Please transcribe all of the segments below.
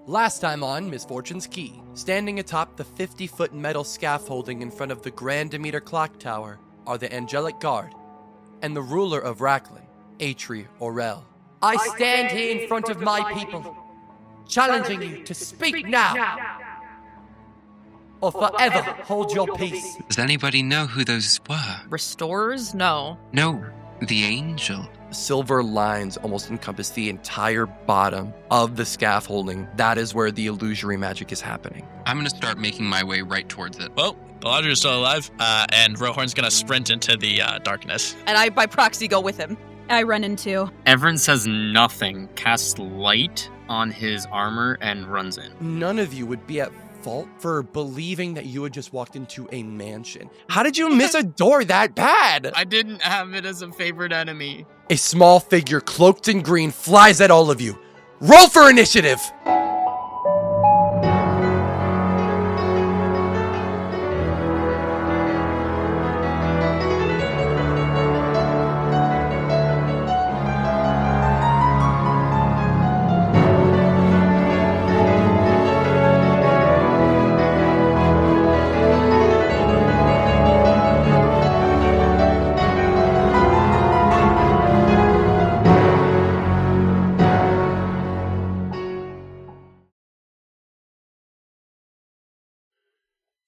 Last time on Misfortune's Key, standing atop the 50-foot metal scaffolding in front of the Grand Demeter Clock Tower are the Angelic Guard and the ruler of Racklin, Atri Orel. I stand here in front of my people, challenging you to speak now, or forever hold your peace. Does anybody know who those were? Restorers? No. No, the angel. Silver lines almost encompass the entire bottom of the scaffolding. That is where the illusory magic is happening. I'm going to start making my way right towards it. Well, Galadriel is still alive, and Rohorn's going to sprint into the darkness. And I, by proxy, go with him. I run into. Everin says nothing, casts light on his armor, and runs in. None of you would be at fault for believing that you had just walked into a mansion. How did you miss a door that bad? I didn't have it as a favorite enemy. A small figure cloaked in green flies at all of you. Roll for initiative!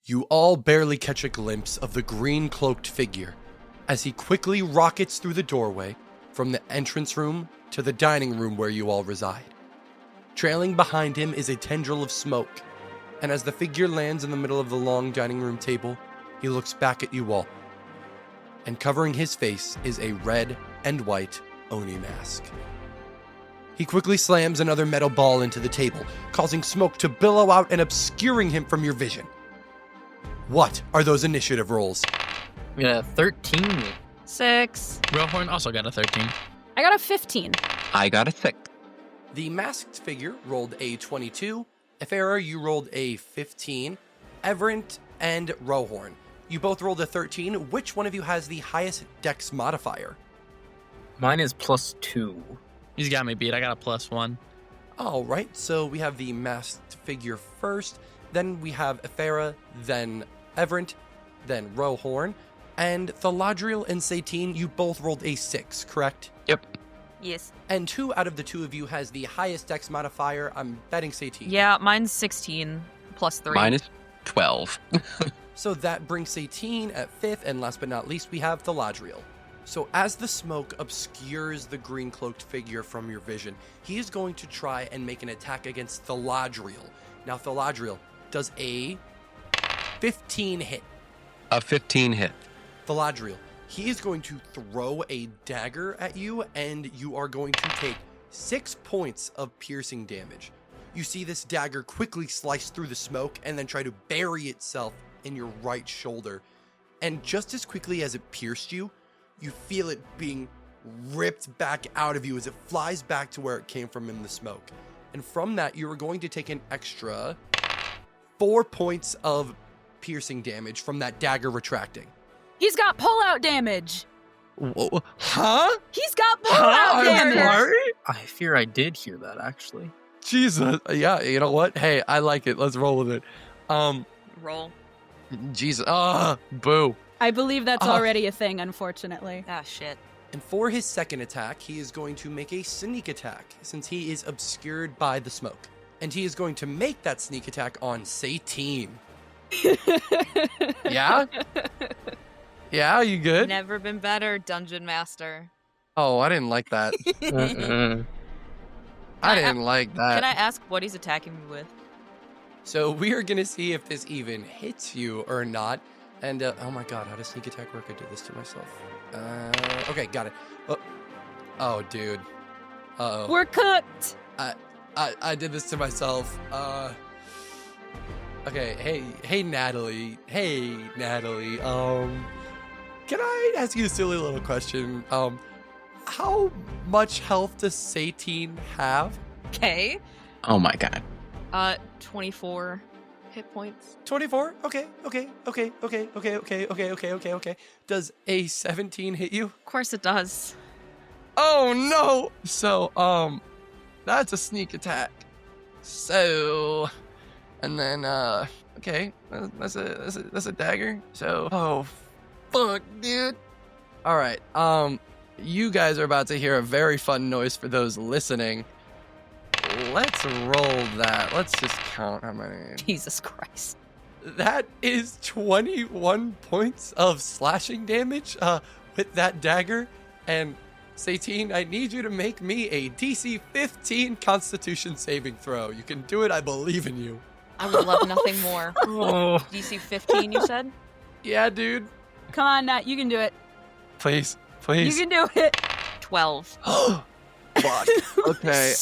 You all barely catch a glimpse of the green-cloaked figure as he quickly rockets through the doorway from the entrance room to the dining room where you all reside. Trailing behind him is a tendril of smoke, and as the figure lands in the middle of the long dining room table, he looks back at you all. And covering his face is a red and white Oni mask. He quickly slams another metal ball into the table, causing smoke to billow out and obscuring him from your vision. What are those initiative rolls? We got a 13. 6. Rohorn also got a 13. I got a 15. I got a 6. The masked figure rolled a 22. Ephera, you rolled a 15. Everent and Rohorn, you both rolled a 13. Which one of you has the highest dex modifier? Mine is +2. He's got me beat. I got a +1. All right, so we have the masked figure first. Then we have Ephera, then Everent, then Rohorn, and Thaladriel and Satine, you both rolled a 6, correct? Yep. Yes. And who out of the two of you has the highest dex modifier? I'm betting Satine. Yeah, mine's 16 +3. Mine is 12. So that brings Satine at 5th, and last but not least, we have Thaladriel. So as the smoke obscures the green-cloaked figure from your vision, he is going to try and make an attack against Thaladriel. Now, Thaladriel, does a 15 hit? A 15 hit. Thaladriel, he is going to throw a dagger at you, and you are going to take 6 points of piercing damage. You see this dagger quickly slice through the smoke and then try to bury itself in your right shoulder. And just as quickly as it pierced you, you feel it being ripped back out of you as it flies back to where it came from in the smoke. And from that, you are going to take an extra 4 points of piercing damage from that dagger retracting. He's got pull-out damage. Whoa. Huh? He's got pull-out damage. I fear I did hear that, actually. Jesus. Yeah, you know what? Hey, I like it. Let's roll with it. Roll. Jesus. Boo. I believe that's already a thing, unfortunately. Ah, shit. And for his second attack, he is going to make a sneak attack since he is obscured by the smoke. And he is going to make that sneak attack on Satine. Yeah? Yeah, you good? Never been better, Dungeon Master. Oh, I didn't like that. I didn't like that. Can I ask what he's attacking me with? So we are going to see if this even hits you or not. And, oh my god, how does sneak attack work? I did this to myself. Okay, got it. Oh, dude. Uh-oh. We're cooked. I did this to myself. Okay, hey Natalie. Hey Natalie. Can I ask you a silly little question? How much health does Satine have? Okay. Oh my god. 24 hit points. 24? Okay. Does a 17 hit you? Of course it does. Oh no! So, that's a sneak attack. So, and then, okay, that's a dagger. So, oh, fuck, dude. All right, you guys are about to hear a very fun noise for those listening. Let's roll that. Let's just count how many. Jesus Christ. That is 21 points of slashing damage with that dagger. And Satine, I need you to make me a DC 15 Constitution saving throw. You can do it. I believe in you. I would love nothing more. Oh. DC 15, you said? Yeah, dude. Come on, Nat. You can do it. Please. You can do it. 12. Fuck. Okay.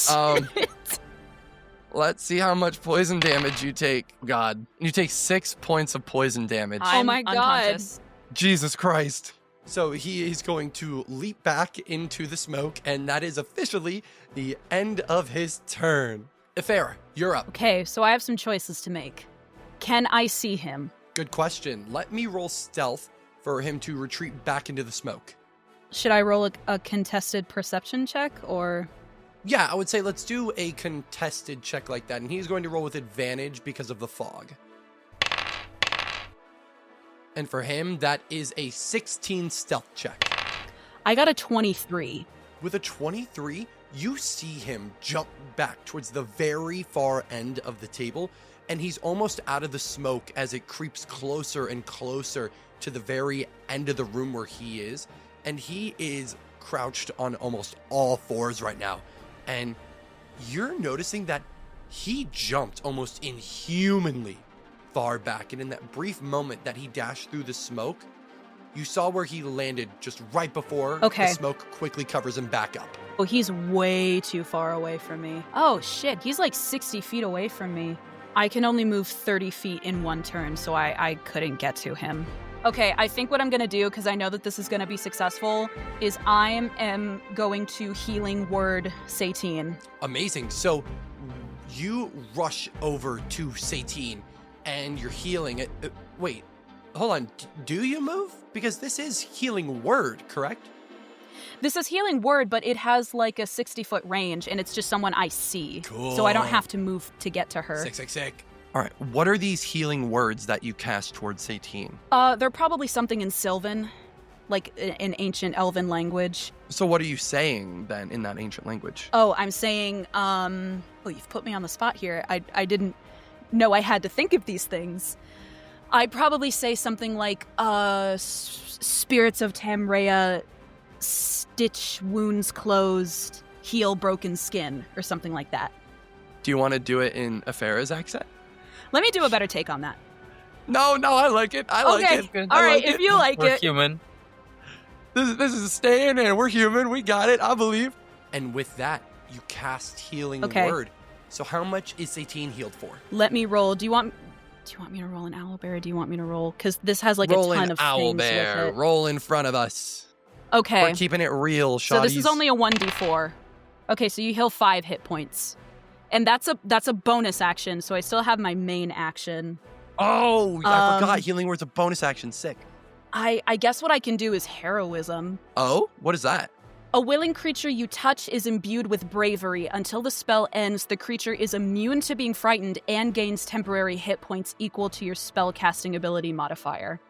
Let's see how much poison damage you take. God. You take 6 points of poison damage. Oh my God. unconscious. Jesus Christ. So he is going to leap back into the smoke, and that is officially the end of his turn. Ifera, you're up. Okay, so I have some choices to make. Can I see him? Good question. Let me roll stealth for him to retreat back into the smoke. Should I roll a contested perception check, or... Yeah, I would say let's do a contested check like that, and he's going to roll with advantage because of the fog. And for him, that is a 16 stealth check. I got a 23. With a 23, you see him jump back towards the very far end of the table, and he's almost out of the smoke as it creeps closer and closer to the very end of the room where he is. And he is crouched on almost all fours right now. And you're noticing that he jumped almost inhumanly far back. And in that brief moment that he dashed through the smoke, you saw where he landed just right before the smoke quickly covers him back up. Oh, he's way too far away from me. Oh, shit. He's like 60 feet away from me. I can only move 30 feet in one turn, so I couldn't get to him. Okay, I think what I'm going to do, because I know that this is going to be successful, is I am going to healing word Satine. Amazing. So you rush over to Satine and you're healing it. Wait, hold on. Do you move? Because this is healing word, correct? This is healing word, but it has like a 60-foot range, and it's just someone I see. Cool. So I don't have to move to get to her. Sick. All right, what are these healing words that you cast towards Satine? They're probably something in Sylvan, like an ancient elven language. So what are you saying then in that ancient language? Oh, I'm saying, oh, you've put me on the spot here. I didn't know I had to think of these things. I'd probably say something like, spirits of Tamrea, stitch wounds closed, heal broken skin, or something like that. Do you want to do it in Ifera's accent? Let me do a better take on that. No, I like it. I like it. All right, if you like We're it. human. This is staying in. We're human. We got it. I believe. And with that, you cast healing word. So how much is Satine healed for? Let me roll. Do you want me to roll an owlbear, or do you want me to roll? Because this has like roll a ton of things with owlbear. it. Roll in front of us. Okay. We're keeping it real, shawties. So this is only a 1d4. Okay, so you heal 5 hit points. And that's a bonus action, so I still have my main action. Oh, I forgot. Healing word's a bonus action. Sick. I guess what I can do is heroism. Oh? What is that? A willing creature you touch is imbued with bravery. Until the spell ends, the creature is immune to being frightened and gains temporary hit points equal to your spell casting ability modifier.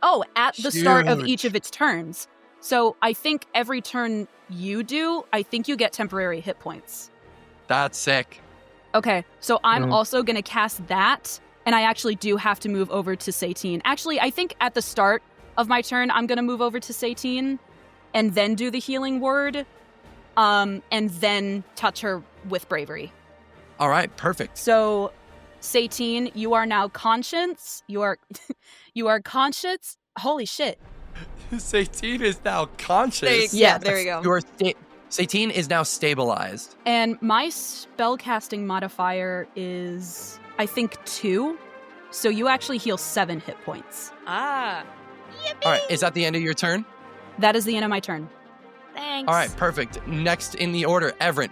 Oh, at the start of each of its turns. So I think every turn you do, I think you get temporary hit points. That's sick. Okay, so I'm also going to cast that, and I actually do have to move over to Satine. Actually, I think at the start of my turn, I'm going to move over to Satine, and then do the healing word, and then touch her with bravery. All right, perfect. So, Satine, you are now conscious. You are conscious. Holy shit. Satine is now conscious. Yeah, there we go. Satine is now stabilized. And my spellcasting modifier is, I think, 2. So you actually heal 7 hit points. Ah. Yippee! All right, is that the end of your turn? That is the end of my turn. Thanks. All right, perfect. Next in the order, Everett.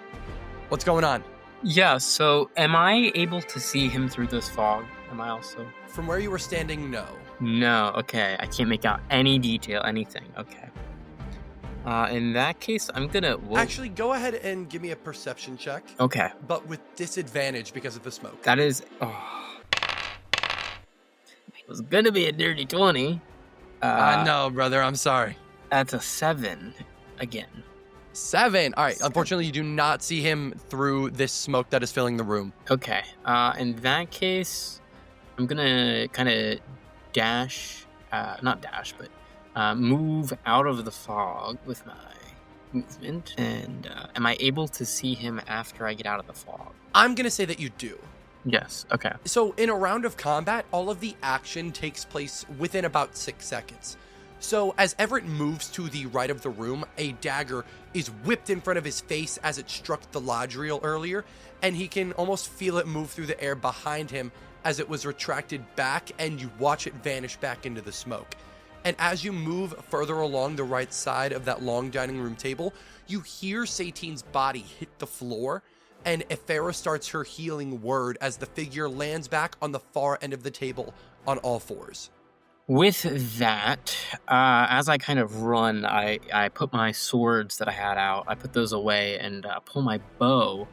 What's going on? Yeah, so am I able to see him through this fog? Am I also? From where you were standing, no. No, okay. I can't make out any detail, anything. Okay. In that case, I'm gonna... Actually, go ahead and give me a perception check, Okay. but with disadvantage because of the smoke. That is... Oh. It was gonna be a dirty 20. No, brother, I'm sorry. That's a 7 again. 7. All right. Unfortunately, you do not see him through this smoke that is filling the room. Okay. In that case, I'm gonna kind of dash, not dash, but move out of the fog with my movement. And am I able to see him after I get out of the fog? I'm going to say that you do. Yes. Okay. So in a round of combat, all of the action takes place within about 6 seconds. So as Everett moves to the right of the room, a dagger is whipped in front of his face as it struck the lodge reel earlier, and he can almost feel it move through the air behind him as it was retracted back, and you watch it vanish back into the smoke. And as you move further along the right side of that long dining room table, you hear Satine's body hit the floor, and Ephera starts her healing word as the figure lands back on the far end of the table on all fours. With that, as I kind of run, I put my swords that I had out, I put those away and pull my bow.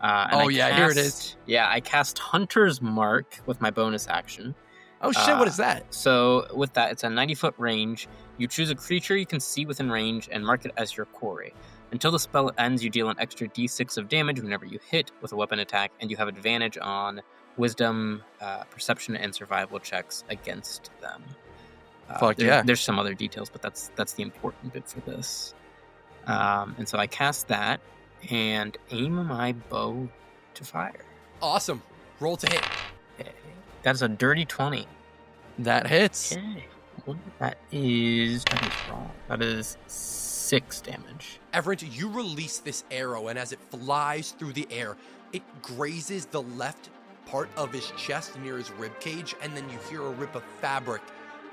Here it is. Yeah, I cast Hunter's Mark with my bonus action. Oh shit, what is that? So with that, it's a 90-foot range. You choose a creature you can see within range and mark it as your quarry. Until the spell ends, you deal an extra d6 of damage whenever you hit with a weapon attack, and you have advantage on Wisdom, Perception, and Survival checks against them. There's some other details, but that's the important bit for this. And so I cast that and aim my bow to fire. Awesome. Roll to hit. Okay. That's a dirty 20. That hits. Okay. That is wrong. That is 6 damage. Everett, you release this arrow, and as it flies through the air, it grazes the left part of his chest near his rib cage, and then you hear a rip of fabric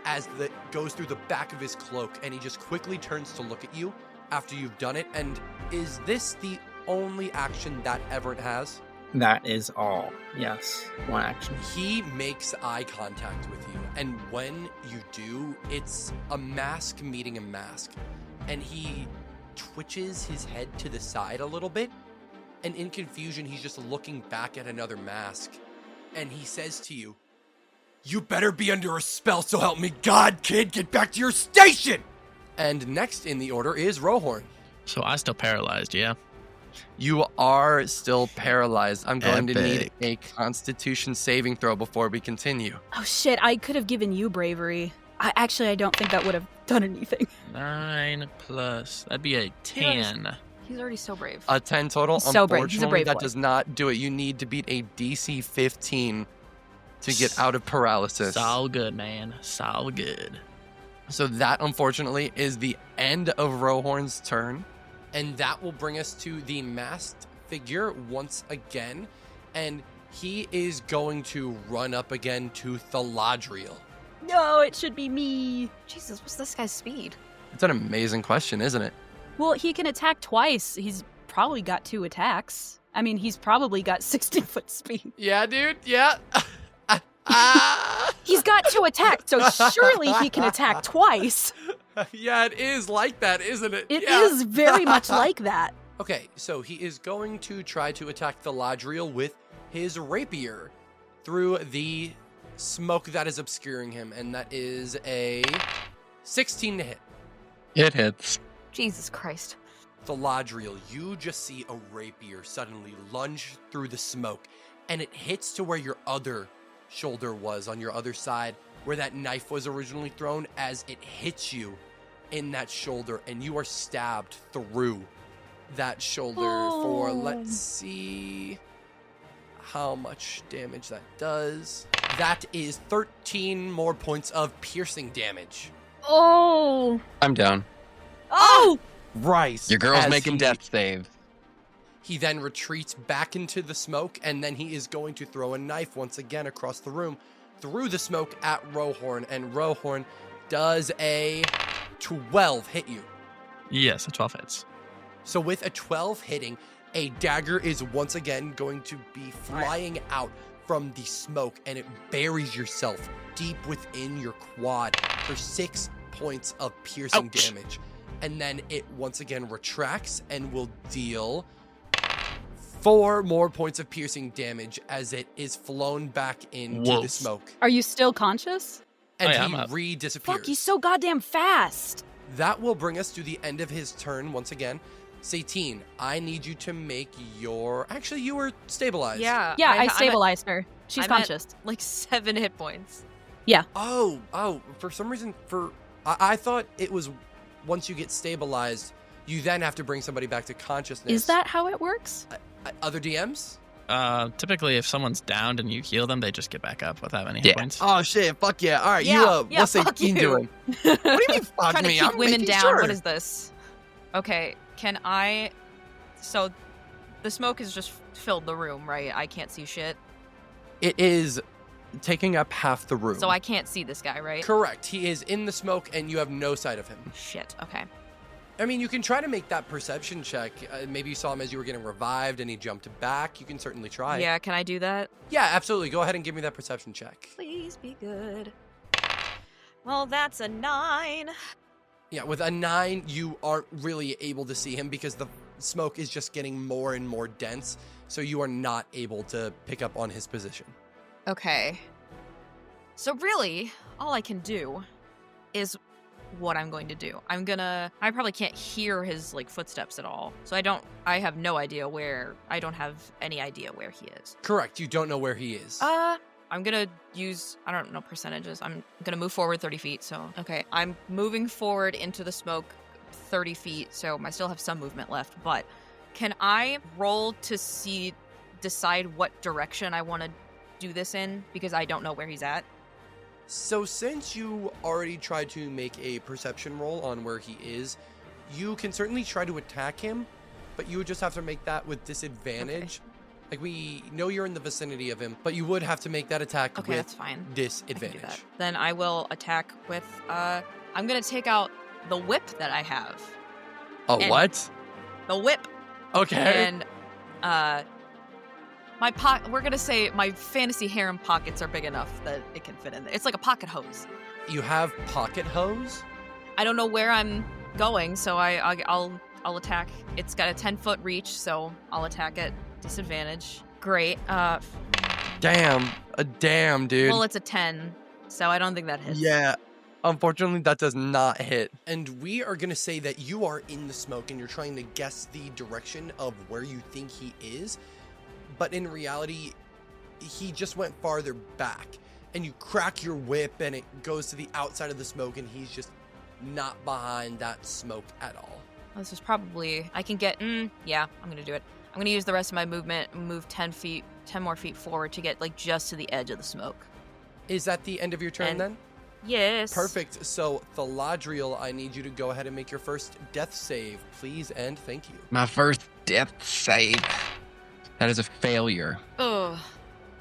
as it goes through the back of his cloak, and he just quickly turns to look at you after you've done it. And is this the only action that Everett has? That is all. Yes, one action. He makes eye contact with you, and when you do, it's a mask meeting a mask, and he twitches his head to the side a little bit, and in confusion, he's just looking back at another mask, and he says to you, "You better be under a spell, so help me God, kid, get back to your station!" And next in the order is Rohorn. So I still paralyzed, yeah? You are still paralyzed. I'm going to need Epic. a Constitution saving throw before we continue. Oh shit, I could have given you bravery. I don't think that would have done anything. 9 plus. That'd be a 10. He's already so brave. A 10 total. He's so brave. He's a Unfortunately, brave that boy. does not do it. You need to beat a DC 15 to get out of paralysis. It's all good, man. It's all good. So that, unfortunately, is the end of Rohorn's turn. And that will bring us to the masked figure once again. And he is going to run up again to Thaladriel. No, it should be me. Jesus, what's this guy's speed? It's an amazing question, isn't it? Well, he can attack twice. He's probably got 2 attacks. I mean, he's probably got 60-foot speed. Yeah, dude. Yeah. He's got 2 attacks, so surely he can attack twice. Yeah, it is like that, isn't it? It is very much like that. Okay, so he is going to try to attack Thaladriel with his rapier through the smoke that is obscuring him, and that is a 16 to hit. It hits. Jesus Christ. Thaladriel, you just see a rapier suddenly lunge through the smoke, and it hits to where your other shoulder was on your other side, where that knife was originally thrown, as it hits you in that shoulder, and you are stabbed through that shoulder for, let's see how much damage that does. That is 13 more points of piercing damage. Oh. I'm down. Oh! Rice. Your girl's as making he- death saves. He then retreats back into the smoke, and then he is going to throw a knife once again across the room through the smoke at Rohorn, and Rohorn does a 12 hit you. Yes, a 12 hits. So with a 12 hitting, a dagger is once again going to be flying out from the smoke, and it buries yourself deep within your quad for 6 points of piercing Ouch. damage. and then it once again retracts and will deal 4 more points of piercing damage as it is flown back into the Woof. smoke. Are you still conscious? And I'm he up. re-disappears. Fuck, he's so goddamn fast. That will bring us to the end of his turn once again. Satine, I need you to make your... Actually, you were stabilized. Yeah. Yeah, I I'm at, stabilized her. She's I'm at, conscious. like 7 hit points. Oh, for some reason, I thought it was once you get stabilized, you then have to bring somebody back to consciousness. Is that how it works? Other DMs? Typically, if someone's downed and you heal them, they just get back up without any Yeah. hit points. Oh, shit. Fuck yeah. All right, Yeah, what's fuck Satine you. doing? What do you mean, fuck Trying to me? keep I'm women making down. sure. What is this? Okay, can I... So, the smoke has just filled the room, right? I can't see shit. It is taking up half the room. So I can't see this guy, right? Correct. He is in the smoke, and you have no sight of him. Shit, okay. I mean, you can try to make that perception check. Maybe you saw him as you were getting revived, and he jumped back. You can certainly try. Yeah, can I do that? Yeah, absolutely. Go ahead and give me that perception check. Please be good. Well, that's a 9. Yeah, with a 9, you aren't really able to see him because the smoke is just getting more and more dense, so you are not able to pick up on his position. Okay. So really, all I can do is what I'm going to do. I probably can't hear his, like, footsteps at all. So I have no idea I don't have any idea where he is. Correct. You don't know where he is. I'm gonna use, I don't know percentages. I'm gonna move forward 30 feet, so. Okay, I'm moving forward into the smoke 30 feet, so I still have some movement left, but can I roll to decide what direction I want to do this in? Because I don't know where he's at. So since you already tried to make a perception roll on where he is, you can certainly try to attack him, but you would just have to make that with disadvantage. Like, we know you're in the vicinity of him, but you would have to make that attack Okay, with that's fine. I can do disadvantage. that. Then I will attack with, I'm gonna take out the whip that I have. Oh, And- what? The whip! Okay. And, we're gonna say my fantasy harem pockets are big enough that it can fit in there. It's like a pocket hose. You have pocket hose? I don't know where I'm going, so I'll attack. It's got a 10-foot reach, so I'll attack at disadvantage. Great. Damn, dude. Well, it's a 10, so I don't think that hits. Yeah. Unfortunately, that does not hit. And we are going to say that you are in the smoke and you're trying to guess the direction of where you think he is. But in reality, he just went farther back. And you crack your whip and it goes to the outside of the smoke and he's just not behind that smoke at all. This is probably... I can get... yeah, I'm going to do it. I'm going to use the rest of my movement and move 10 more feet forward to get, like, just to the edge of the smoke. Is that the end of your turn And- then? Yes. Perfect. So, Thaladriel, I need you to go ahead and make your first death save, please, and thank you. My first death save. That is a failure. Ugh.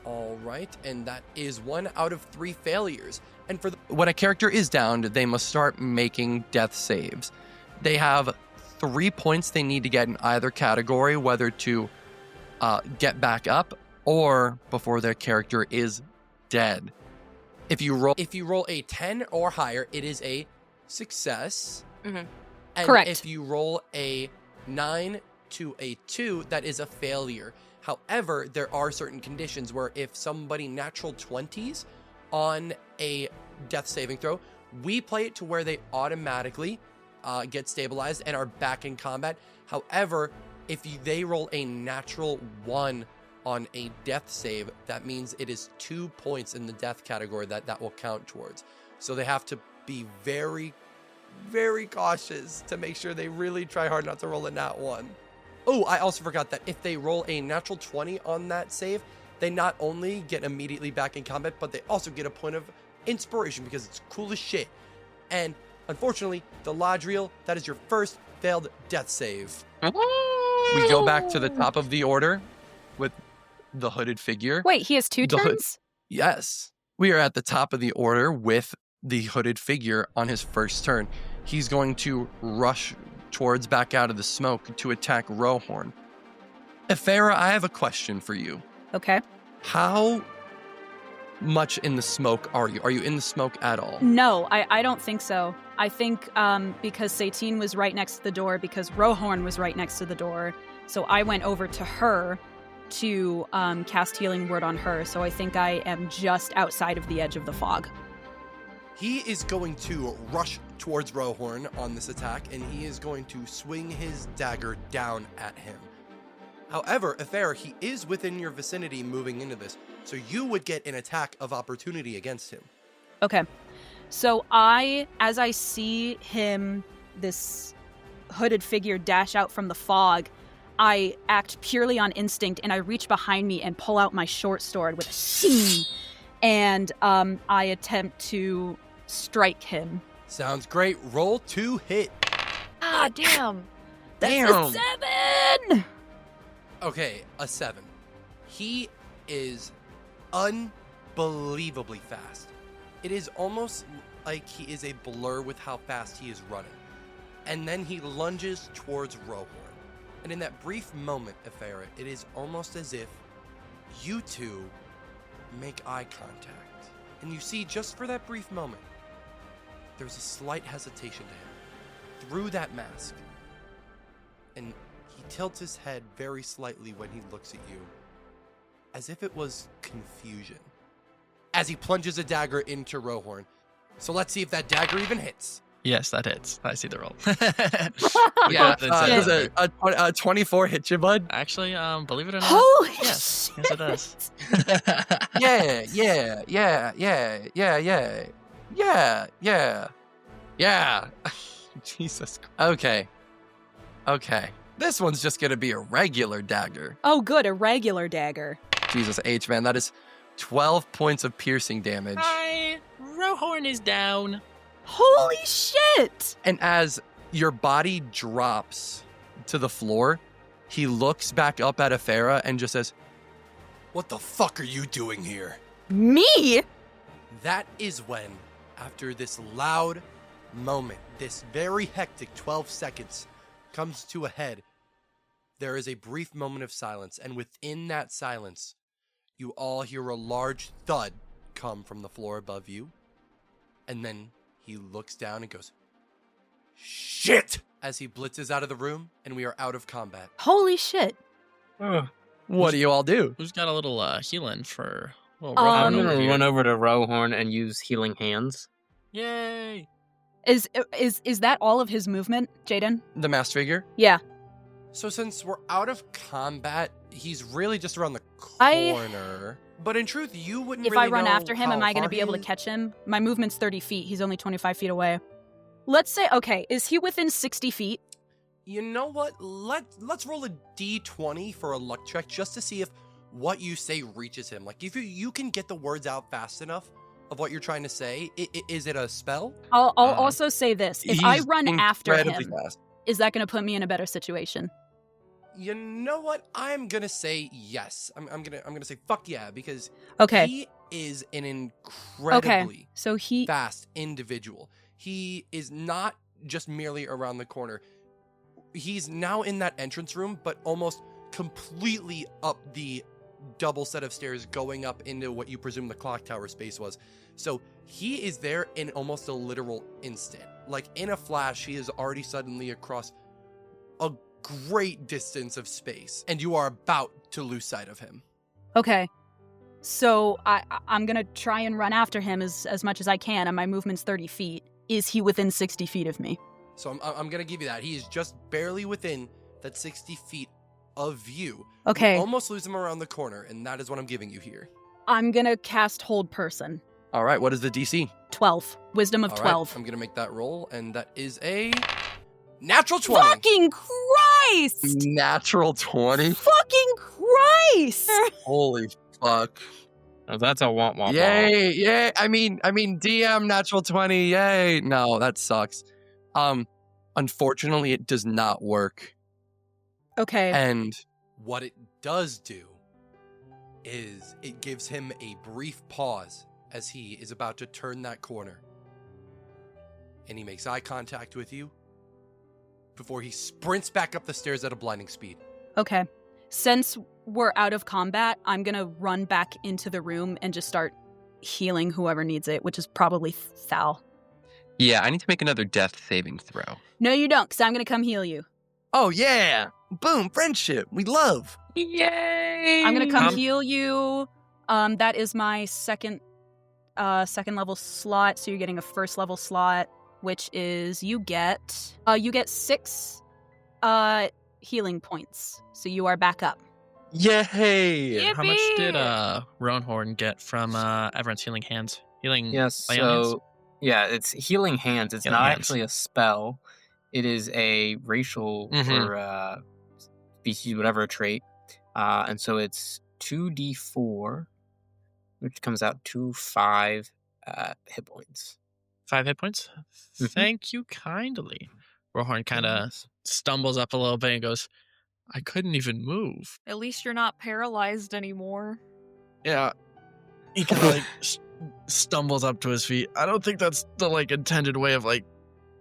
All right, and that is 1 out of 3 failures. And when a character is downed, they must start making death saves. They have 3 points they need to get in either category, whether to get back up or before their character is dead. If you roll a 10 or higher, it is a success. Mhm. And Correct. if you roll a 9 to a 2, that is a failure. However, there are certain conditions where if somebody natural 20s on a death saving throw, we play it to where they automatically get stabilized and are back in combat. However, if they roll a natural 1 on a death save, that means it is 2 points in the death category that will count towards. So they have to be very, very cautious to make sure they really try hard not to roll a nat 1. Oh, I also forgot that if they roll a natural 20 on that save, they not only get immediately back in combat, but they also get a point of inspiration because it's cool as shit. And unfortunately, Thaladriel, that is your first failed death save. We go back to the top of the order with the hooded figure. Wait, he has 2 The hood- turns? Yes. We are at the top of the order with the hooded figure on his first turn. He's going to rush towards back out of the smoke to attack Rohorn. Ephera, I have a question for you. Okay. How much in the smoke are you? Are you in the smoke at all? No, I don't think so. I think because Satine was right next to the door, because Rohorn was right next to the door, so I went over to her to cast Healing Word on her, so I think I am just outside of the edge of the fog. He is going to rush towards Rohorn on this attack, and he is going to swing his dagger down at him. However, Afair, he is within your vicinity moving into this, so you would get an attack of opportunity against him. Okay. So as I see him, this hooded figure, dash out from the fog, I act purely on instinct, and I reach behind me and pull out my short sword with a shing, and I attempt to strike him. Sounds great. Roll to hit. Ah, damn. That's a 7! Okay, a 7. He is unbelievably fast. It is almost like he is a blur with how fast he is running. And then he lunges towards Rohorn. And in that brief moment, Afair, it is almost as if you two make eye contact. And you see, just for that brief moment, there's a slight hesitation to him through that mask. And he tilts his head very slightly when he looks at you, as if it was confusion, as he plunges a dagger into Rohorn. So let's see if that dagger even hits. Yes, that hits. I see the roll. Yeah, That's does a 24 hit you, bud? Actually, believe it or not, Holy yes, shit! yes it does. Yeah. Jesus. Okay. This one's just gonna be a regular dagger. Oh, good, a regular dagger. Jesus H, man, that is 12 points of piercing damage. Hi, Rohorn is down. Holy shit! And as your body drops to the floor, he looks back up at Afair and just says, "What the fuck are you doing here?" Me? That is when, after this loud moment, this very hectic 12 seconds comes to a head, there is a brief moment of silence, and within that silence, you all hear a large thud come from the floor above you, and then he looks down and goes, "Shit!" as he blitzes out of the room, and we are out of combat. Holy shit. What do you all do? Who's got a little healing for little I'm Rohorn gonna over here? run over to Rohorn and use Healing Hands. Yay! Is that all of his movement, Jaden? The masked figure? Yeah. So since we're out of combat, he's really just around the I- corner. But in truth, you wouldn't If really I run know after him, how am I going to far be he able to is. catch him? My movement's 30 feet. He's only 25 feet away. Let's say, okay, is he within 60 feet? You know what? Let's roll a d20 for a luck check just to see if what you say reaches him. Like, if you can get the words out fast enough of what you're trying to say, is it a spell? I'll also say this. If I He's run after incredibly him, fast. is that going to put me in a better situation? You know what? I'm gonna say yes. I'm gonna say fuck yeah, because Okay. he is an incredibly So he... fast individual. He is not just merely around the corner. He's now in that entrance room, but almost completely up the double set of stairs going up into what you presume the clock tower space was. So he is there in almost a literal instant. Like in a flash, he is already suddenly across a great distance of space, and you are about to lose sight of him. Okay. So I'm going to try and run after him as much as I can, and my movement's 30 feet. Is he within 60 feet of me? So I'm going to give you that. He is just barely within that 60 feet of you. Okay. You almost lose him around the corner, and that is what I'm giving you here. I'm going to cast Hold Person. All right, what is the DC? 12. Wisdom of All right, 12. I'm going to make that roll, and that is a natural 20. Fucking Christ! Natural 20? Fucking Christ! Holy fuck. Oh, that's a womp. Yay. I mean, DM natural 20. Yay. No, that sucks. Unfortunately, it does not work. Okay. And what it does do is it gives him a brief pause as he is about to turn that corner. And he makes eye contact with you before he sprints back up the stairs at a blinding speed. Okay. Since we're out of combat, I'm going to run back into the room and just start healing whoever needs it, which is probably Thal. Yeah, I need to make another death saving throw. No, you don't, because I'm going to come heal you. Oh, yeah. Boom, friendship. We love. Yay! I'm going to come heal you. That is my second level slot, so you're getting a first level slot, which is you get 6 healing points, so you are back up. Yay! How much did Rohorn get from everyone's healing hands? Healing Yes, lay on hands? yeah, it's healing hands. It's Healing not hands. actually a spell. It is a racial or species, whatever trait. And so it's 2d4, which comes out to 5 hit points. 5 hit points? Mhm. Thank you kindly. Rohorn kind of stumbles up a little bit and goes, I couldn't even move. At least you're not paralyzed anymore. Yeah. He kind of stumbles up to his feet. I don't think that's the intended way of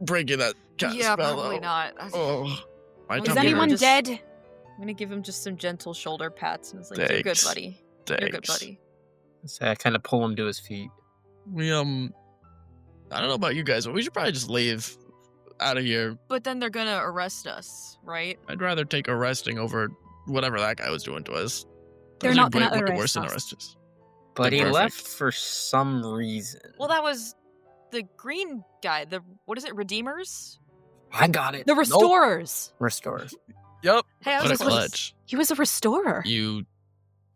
breaking that cat Yeah, spell. probably though. not. Oh. My Is Is tummy anyone hurts. dead? I'm gonna give him just some gentle shoulder pats, and it's like, "You're good, Thanks. buddy. You're good, Thanks. buddy." So I kind of pull him to his feet. We I don't know about you guys, but we should probably just leave out of here. But then they're gonna arrest us, right? I'd rather take arresting over whatever that guy was doing to us. They're Those not are gonna way arrest worse than us. arrest us. But he Perfect. left for some reason. Well, that was the green guy. What is it? Redeemers? I got it. The Restorers. Restores. Yep. Hey, I What a was close. clutch. He was a Restorer.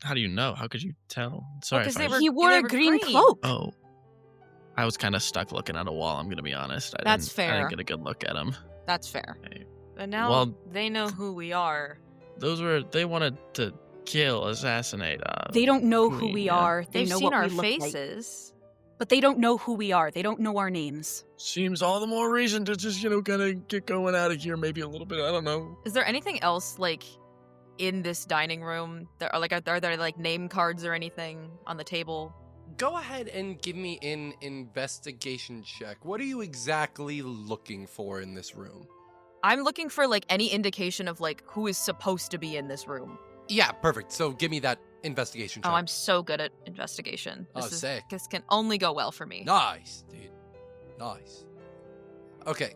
How do you know? How could you tell? Sorry. 'cause if they I- were- He wore they a were green green. cloak. Oh. I was kind of stuck looking at a wall, I'm going to be honest. That's I fair. didn't get a good look at him. That's fair. Hey. And now Well- they know who we are. They wanted to kill, assassinate. They don't know who Queen, we yeah. are. They They've know seen what our we look like. faces. But they don't know who we are. They don't know our names. Seems all the more reason to just, kind of get going out of here maybe a little bit. I don't know. Is there anything else in this dining room? Are there name cards or anything on the table? Go ahead and give me an investigation check. What are you exactly looking for in this room? I'm looking for any indication of who is supposed to be in this room. Yeah, perfect. So give me that investigation check. Oh, I'm so good at investigation. Oh, sick. This can only go well for me. Nice, dude. Nice. Okay,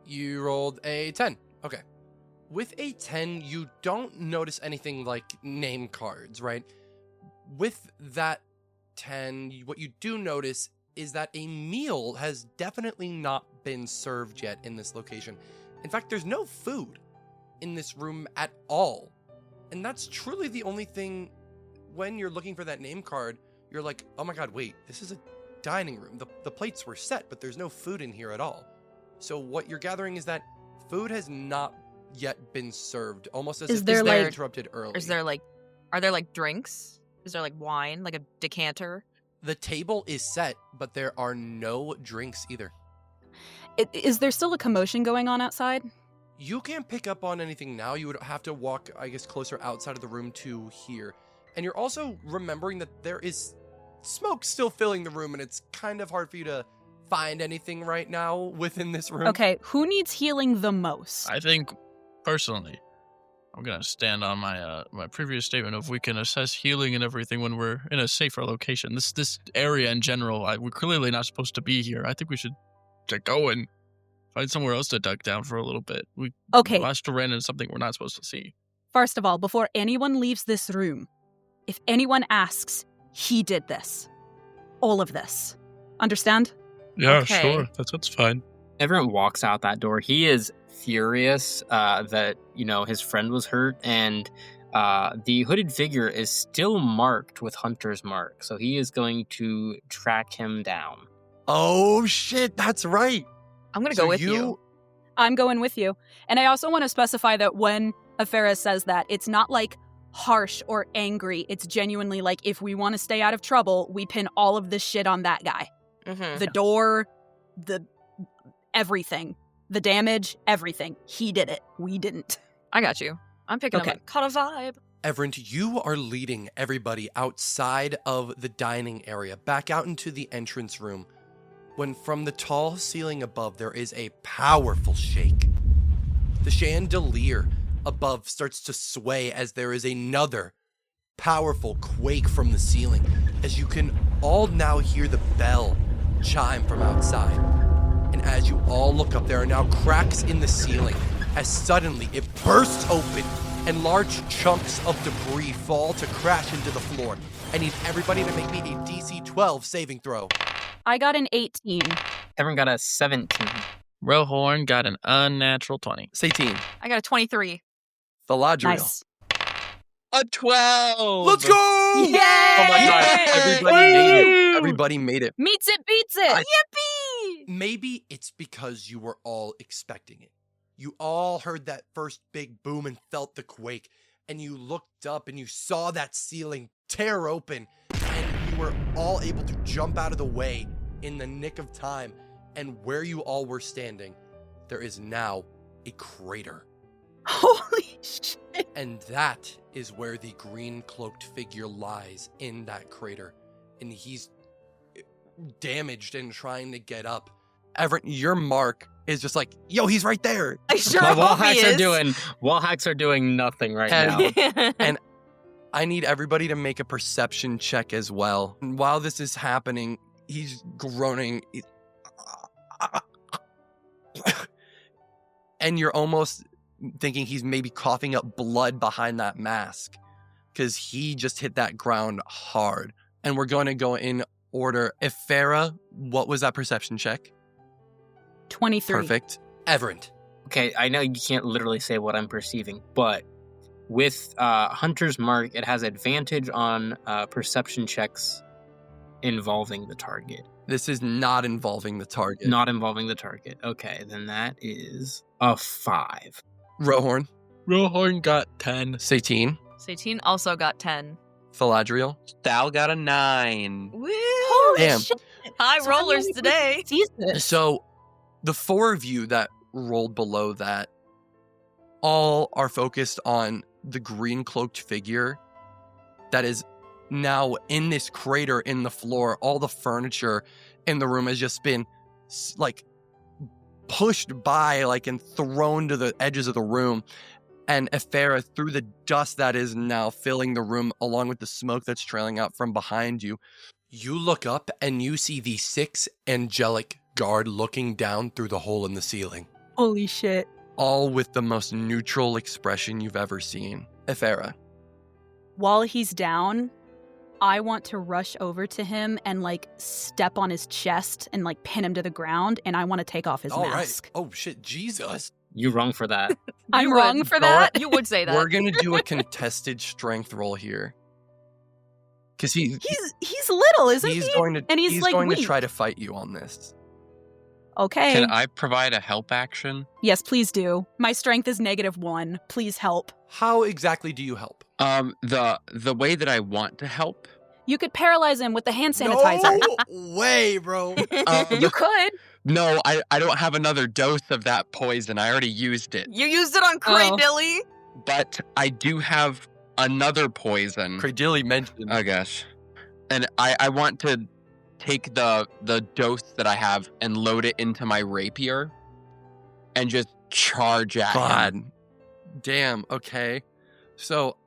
you rolled a 10. Okay. With a 10, you don't notice anything like name cards, right? With that 10, what you do notice is that a meal has definitely not been served yet in this location. In fact, there's no food in this room at all. And that's truly the only thing when you're looking for that name card, you're like, oh my god, wait, this is a dining room. The plates were set, but there's no food in here at all. So what you're gathering is that food has not yet been served, almost as Is if there, this was like- interrupted early. Is there are there drinks? Is there wine, a decanter? The table is set, but there are no drinks either. Is there still a commotion going on outside? You can't pick up on anything now. You would have to walk, I guess, closer outside of the room to here. And you're also remembering that there is smoke still filling the room, and it's kind of hard for you to find anything right now within this room. Okay, who needs healing the most? I think, personally, I'm going to stand on my my previous statement of we can assess healing and everything when we're in a safer location. This area in general, we're clearly not supposed to be here. I think we should go and find somewhere else to duck down for a little bit. We Okay, watched ran into something we're not supposed to see. first of all, before anyone leaves this room, if anyone asks, he did this. All of this. Understand? Yeah, Okay. sure. That's fine. Everyone walks out that door. He is furious that, his friend was hurt, and the hooded figure is still marked with Hunter's mark. So he is going to track him down. Oh, shit. That's right. I'm gonna So go with you. I'm going with you. And I also want to specify that when Afera says that, it's not harsh or angry. It's genuinely if we want to stay out of trouble, we pin all of this shit on that guy. Mm-hmm. The door, the everything, the damage, everything. He did it. We didn't. I got you. I'm picking Okay. up. Caught a vibe. Everett, you are leading everybody outside of the dining area, back out into the entrance room, when from the tall ceiling above there is a powerful shake. The chandelier above starts to sway as there is another powerful quake from the ceiling, as you can all now hear the bell chime from outside. And as you all look up, there are now cracks in the ceiling as suddenly it bursts open and large chunks of debris fall to crash into the floor. I need everybody to make me a DC 12 saving throw. I got an 18. Everyone got a 17. Rohorn got an unnatural 20. Satine. I got a 23. Philadriel. Nice. A 12. Let's go! Yay! Oh my god, everybody made it. Everybody made it. Meets it, beats it. Yippee! Maybe it's because you were all expecting it. You all heard that first big boom and felt the quake, and you looked up and you saw that ceiling tear open, and you were all able to jump out of the way in the nick of time. And where you all were standing, there is now a crater. Holy shit. And that is where the green cloaked figure lies, in that crater. And he's damaged and trying to get up. Everett, your mark is just like, yo, he's right there. I sure My wall hope he hacks is. wall hacks are doing nothing right And- now. And I need everybody to make a perception check as well. And while this is happening, he's groaning. And you're almost thinking he's maybe coughing up blood behind that mask because he just hit that ground hard. And we're going to go in order. If Farah, what was that perception check? 23. Perfect. Everett. Okay, I know you can't literally say what I'm perceiving, but with Hunter's Mark, it has advantage on perception checks involving the target. This is not involving the target. Not involving the target. Okay, then that is a 5. Rohorn. Rohorn got 10. Satine. Satine also got 10. Philadriel. Sal got a 9. Woo! Holy Damn. shit. High So rollers many today. sees this. So the four of you that rolled below that all are focused on the green cloaked figure that is now in this crater in the floor. All the furniture in the room has just been like pushed by, like, and thrown to the edges of the room. And Ephera, through the dust that is now filling the room, along with the smoke that's trailing out from behind you, you look up and you see the 6 angelic guard looking down through the hole in the ceiling, Holy shit. all with the most neutral expression you've ever seen. Ephera. While he's down, I want to rush over to him and like step on his chest and like pin him to the ground, and I want to take off his All right. mask. Oh, shit. Jesus. You wrong for that. I'm You wrong would. for that? You would say that. We're going to do a contested strength roll here. Because He's little, isn't he's he? going to, And he's, like, going to weak. try to fight you on this. Okay. Can I provide a help action? Yes, please do. My strength is -1. Please help. How exactly do you help? The way that I want to help. You could paralyze him with the hand sanitizer. No way, bro. You could. No, I don't have another dose of that poison. I already used it. You used it on Cray Oh. Dilly. But I do have another poison. Cradilli mentioned. Oh gosh. And I want to take the dose that I have and load it into my rapier and just charge at him. God. Damn, okay. So,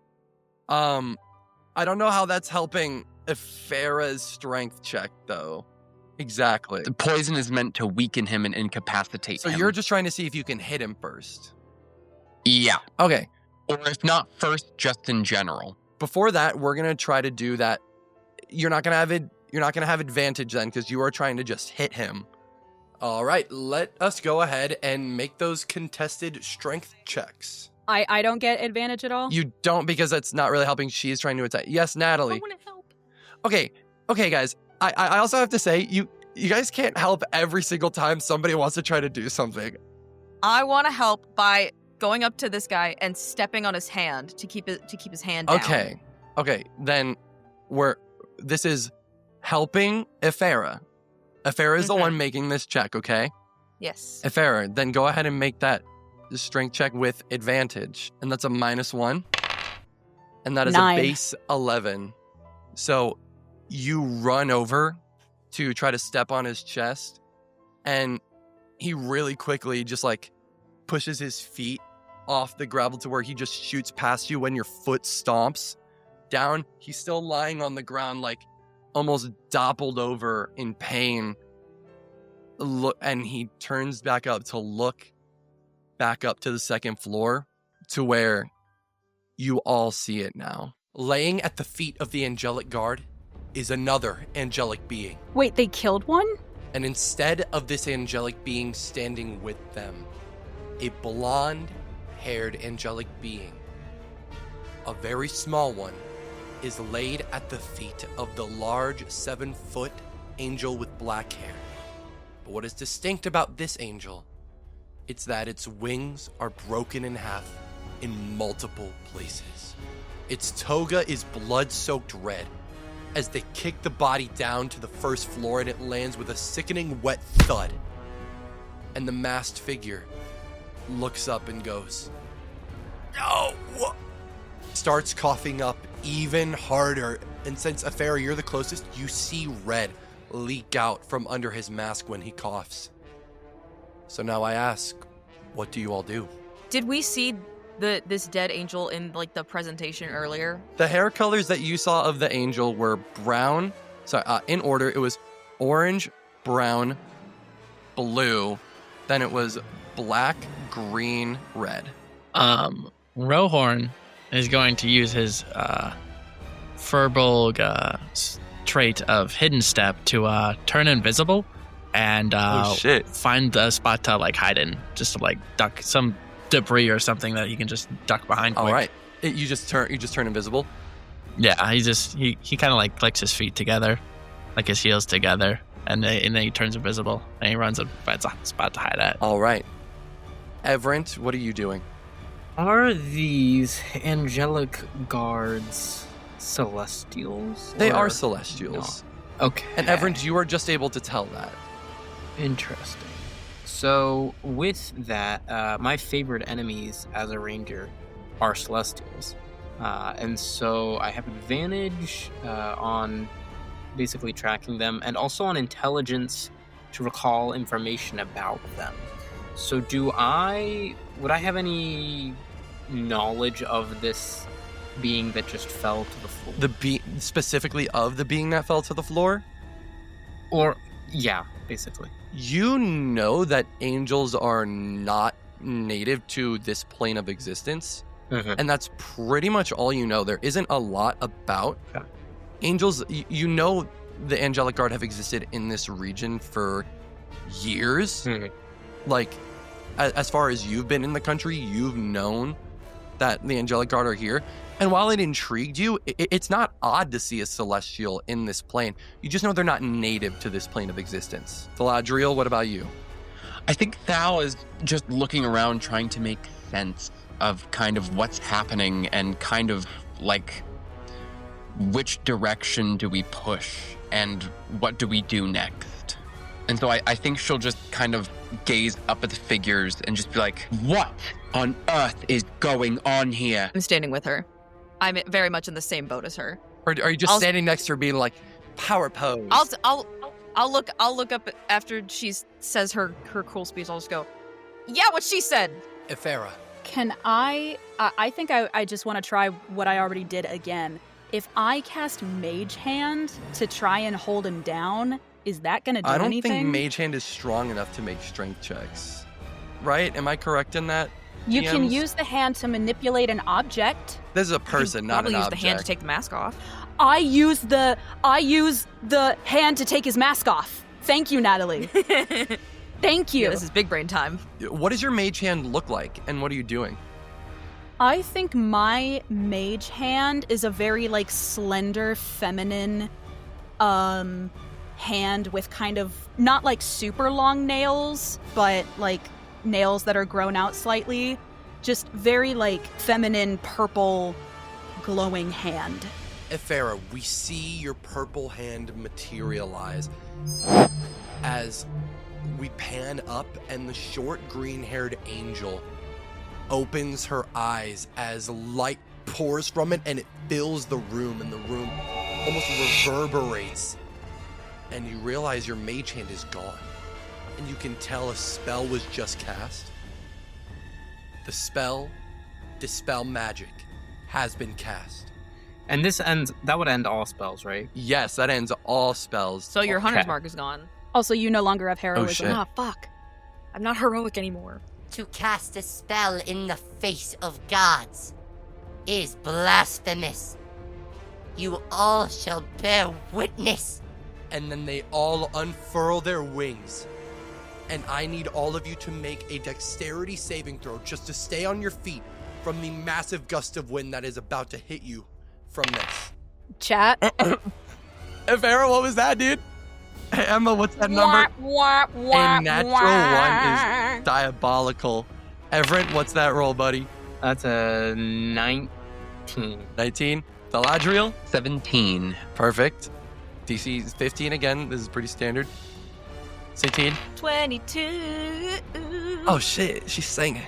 I don't know how that's helping Ephera's strength check, though. Exactly. The poison is meant to weaken him and incapacitate So him. you're just trying to see if you can hit him first. Yeah. Okay. Or if not first, just in general. Before that, we're gonna try to do that. You're not gonna have it. You're not gonna have advantage then, because you are trying to just hit him. All right. Let us go ahead and make those contested strength checks. I don't get advantage at all? You don't, because that's not really helping. She is trying to attack. Yes, I Natalie. want to help. Okay, guys. I also have to say, you guys can't help every single time somebody wants to try to do something. I want to help by going up to this guy and stepping on his hand to keep his hand down. Okay. Then this is helping Ephera. Ephera is the one making this check, okay? Yes. Ephera, then go ahead and make that strength check with advantage. And that's a -1. And that is 9. a base 11. So you run over to try to step on his chest, and he really quickly just like pushes his feet off the gravel to where he just shoots past you when your foot stomps down. He's still lying on the ground, like almost doppled over in pain. And he turns back up to look back up to the second floor to where you all see it now. Laying at the feet of the angelic guard is another angelic being. Wait, they killed one? And instead of this angelic being standing with them, a blonde-haired angelic being, a very small one, is laid at the feet of the large 7-foot angel with black hair. But what is distinct about this angel, it's that its wings are broken in half in multiple places. Its toga is blood-soaked red as they kick the body down to the first floor and it lands with a sickening wet thud. And the masked figure looks up and goes, "No!" Starts coughing up even harder, and since Afera, you're the closest, you see red leak out from under his mask when he coughs. So now I ask, what do you all do? Did we see this dead angel in like the presentation earlier? The hair colors that you saw of the angel were brown. In order, it was orange, brown, blue, then it was black, green, red. Rohorn is going to use his Furbolg trait of Hidden Step to turn invisible and find a spot to like hide in, just to like duck some debris or something that he can just duck behind. All right, you just turn invisible. Yeah, he kind of like clicks his feet together, like his heels together, and then he turns invisible and he runs and finds a spot to hide at. All right, Everent, what are you doing? Are these angelic guards celestials? They are celestials. No. Okay. And Everent, you are just able to tell that. Interesting. So with that, my favorite enemies as a ranger are celestials. And so I have advantage on basically tracking them and also on intelligence to recall information about them. So would I have any knowledge of this being that just fell to the floor? Specifically of the being that fell to the floor? Or, yeah, basically. You know that angels are not native to this plane of existence. Mm-hmm. And that's pretty much all you know. There isn't a lot about angels. You know the angelic guard have existed in this region for years. Mm-hmm. Like, as far as you've been in the country, you've known that the angelic guard are here. And while it intrigued you, it's not odd to see a celestial in this plane. You just know they're not native to this plane of existence. Galadriel, what about you? I think Thal is just looking around trying to make sense of kind of what's happening and kind of like which direction do we push and what do we do next. And so I think she'll just kind of gaze up at the figures and just be like, what on earth is going on here? I'm standing with her. I'm very much in the same boat as her. Or are you just standing next to her being like, power pose? I'll look up after she says her cool speech. I'll just go, yeah, what she said. Ifera. Can I think I just want to try what I already did again. If I cast Mage Hand to try and hold him down, is that going to do anything? I don't think Mage Hand is strong enough to make strength checks. Right? Am I correct in that? You DMs? can use the hand to manipulate an object. This is a person, not an probably use object. the hand to take the mask off. I use the hand to take his mask off. Thank you, Natalie. Thank you. Yeah, this is big brain time. What does your Mage Hand look like, and what are you doing? I think my Mage Hand is a very like slender, feminine hand with kind of not like super long nails, but like nails that are grown out slightly. Just very like feminine, purple, glowing hand. Ifera, we see your purple hand materialize as we pan up, and the short green-haired angel opens her eyes as light pours from it, and it fills the room, and the room almost reverberates. And you realize your mage hand is gone, and you can tell a spell was just cast. The spell, Dispel Magic, has been cast. And that would end all spells, right? Yes, that ends all spells. So your hunter's Okay. mark is gone. Also, you no longer have heroism. shit. Ah, fuck. I'm not heroic anymore. To cast a spell in the face of gods is blasphemous. You all shall bear witness. And then they all unfurl their wings. And I need all of you to make a dexterity saving throw just to stay on your feet from the massive gust of wind that is about to hit you from this. Chat. Avera, what was that, dude? Hey, Emma, what's that number? A natural 1 is diabolical. Everett, what's that roll, buddy? That's a 19. 19. Galadriel? 17. Perfect. DC is 15 again. This is pretty standard. 16. 22. Oh, shit. She's singing.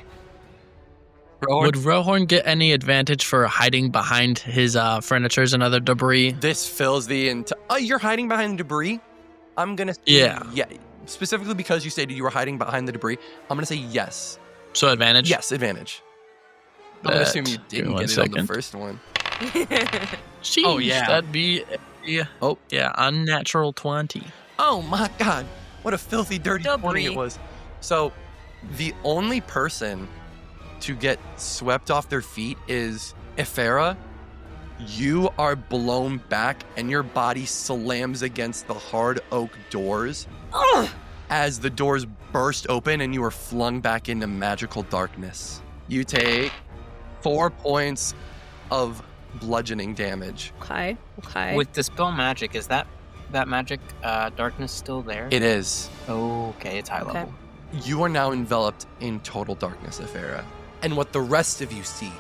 Would Rohorn get any advantage for hiding behind his furnitures and other debris? This fills the entire... Oh, you're hiding behind debris? I'm going to... Yeah. Yeah. Specifically because you stated you were hiding behind the debris, I'm going to say yes. So advantage? Yes, advantage. I'm going to assume you Give me didn't one get it on second. the first one. Sheesh, Oh, yeah. That'd be Oh. unnatural 20. Oh my god, what a filthy, dirty 20 Debris. it was. So, the only person to get swept off their feet is Ifera. You are blown back and your body slams against the hard oak doors as the doors burst open and you are flung back into magical darkness. You take 4 points of bludgeoning damage. Okay. With Dispel Magic, is that magic darkness still there? It is. Okay, it's high Okay. level. You are now enveloped in total darkness, Ifera. And what the rest of you see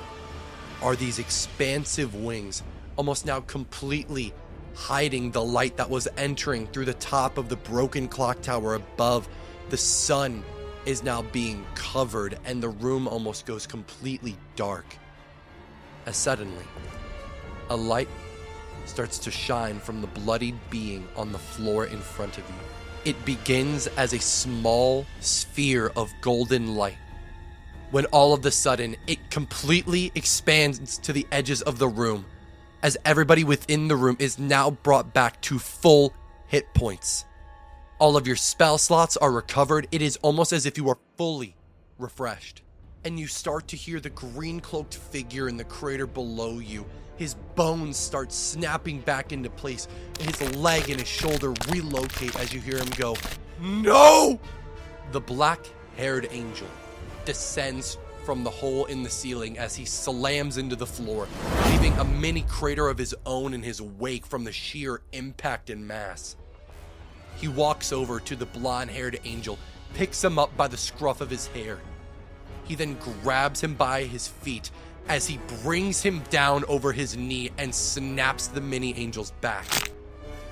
are these expansive wings, almost now completely hiding the light that was entering through the top of the broken clock tower above. The sun is now being covered, and the room almost goes completely dark. As suddenly, a light starts to shine from the bloodied being on the floor in front of you. It begins as a small sphere of golden light, when all of a sudden it completely expands to the edges of the room, as everybody within the room is now brought back to full hit points. All of your spell slots are recovered. It is almost as if you are fully refreshed. And you start to hear the green cloaked figure in the crater below you. His bones start snapping back into place. His leg and his shoulder relocate as you hear him go, "No!" The black-haired angel descends from the hole in the ceiling as he slams into the floor, leaving a mini crater of his own in his wake from the sheer impact and mass. He walks over to the blonde-haired angel, picks him up by the scruff of his hair. He then grabs him by his feet as he brings him down over his knee and snaps the mini angel's back.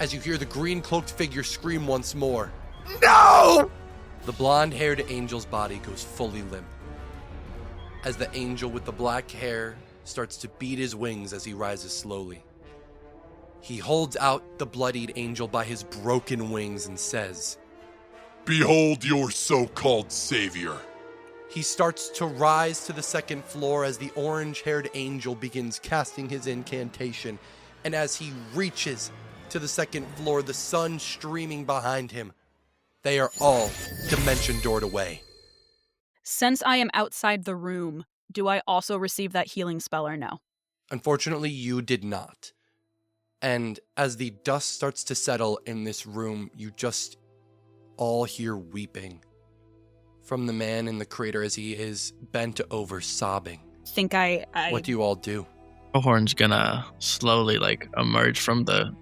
As you hear the green cloaked figure scream once more, "No!" The blonde-haired angel's body goes fully limp, as the angel with the black hair starts to beat his wings as he rises slowly. He holds out the bloodied angel by his broken wings and says, "Behold your so-called savior." He starts to rise to the second floor as the orange-haired angel begins casting his incantation, and as he reaches to the second floor, the sun streaming behind him, they are all dimension doored away. Since I am outside the room, do I also receive that healing spell or no? Unfortunately, you did not. And as the dust starts to settle in this room, you just all hear weeping from the man in the crater as he is bent over sobbing. Think I What do you all do? Rohorn's gonna slowly emerge from the